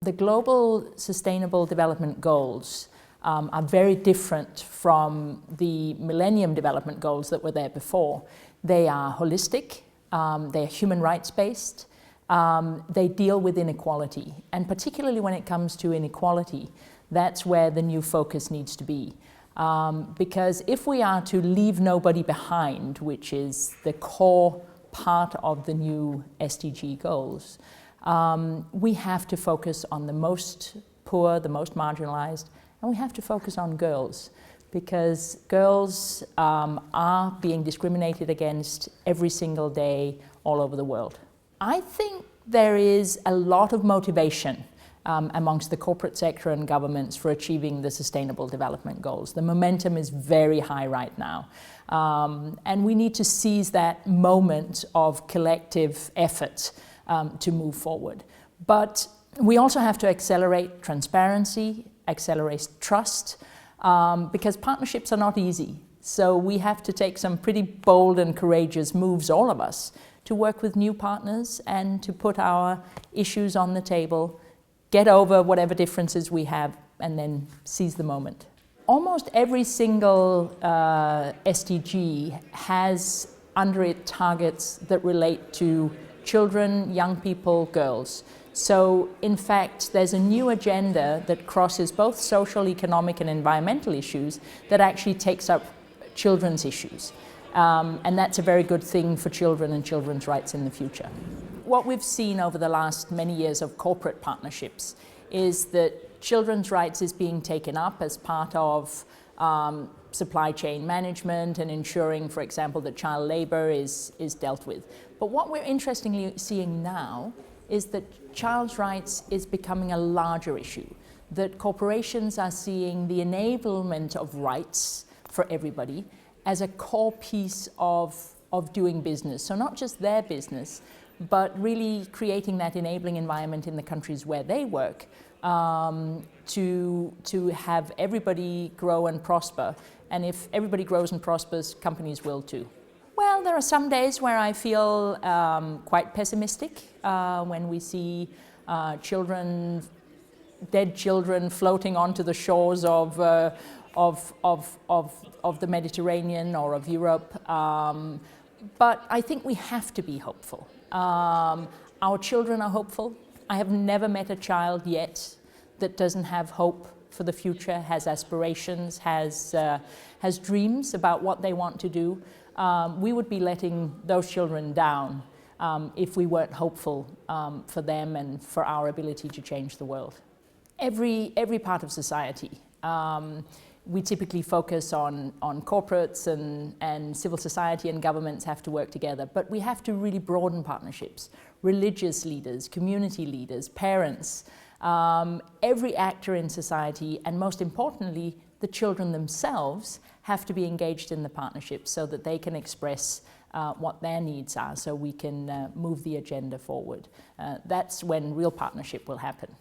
The Global Sustainable Development Goals are very different from the Millennium Development Goals that were there before. They are holistic, they are human rights based, they deal with inequality, and particularly when it comes to inequality, that's where the new focus needs to be. Because if we are to leave nobody behind, which is the core part of the new SDG goals, we have to focus on the most poor, the most marginalized, and we have to focus on girls, because girls are being discriminated against every single day all over the world. I think there is a lot of motivation amongst the corporate sector and governments for achieving the Sustainable Development Goals. The momentum is very high right now. And we need to seize that moment of collective effort to move forward. But we also have to accelerate transparency, accelerate trust, because partnerships are not easy. So we have to take some pretty bold and courageous moves, all of us, to work with new partners and to put our issues on the table, get over whatever differences we have, and then seize the moment. Almost every single SDG has under it targets that relate to children, young people, girls. So in fact, there's a new agenda that crosses both social, economic and environmental issues that actually takes up children's issues. And that's a very good thing for children and children's rights in the future. What we've seen over the last many years of corporate partnerships is that children's rights is being taken up as part of supply chain management and ensuring, for example, that child labor is dealt with. But what we're interestingly seeing now is that child's rights is becoming a larger issue, that corporations are seeing the enablement of rights for everybody as a core piece of doing business. So not just their business, but really creating that enabling environment in the countries where they work to have everybody grow and prosper. And if everybody grows and prospers, companies will too. Well, there are some days where I feel quite pessimistic when we see dead children floating onto the shores of the Mediterranean or of Europe. But I think we have to be hopeful. Our children are hopeful. I have never met a child yet that doesn't have hope for the future, has aspirations, has dreams about what they want to do. We would be letting those children down if we weren't hopeful for them and for our ability to change the world. Every part of society. We typically focus on corporates and civil society and governments have to work together, but we have to really broaden partnerships. Religious leaders, community leaders, parents, every actor in society, and most importantly, the children themselves have to be engaged in the partnership so that they can express what their needs are so we can move the agenda forward. That's when real partnership will happen.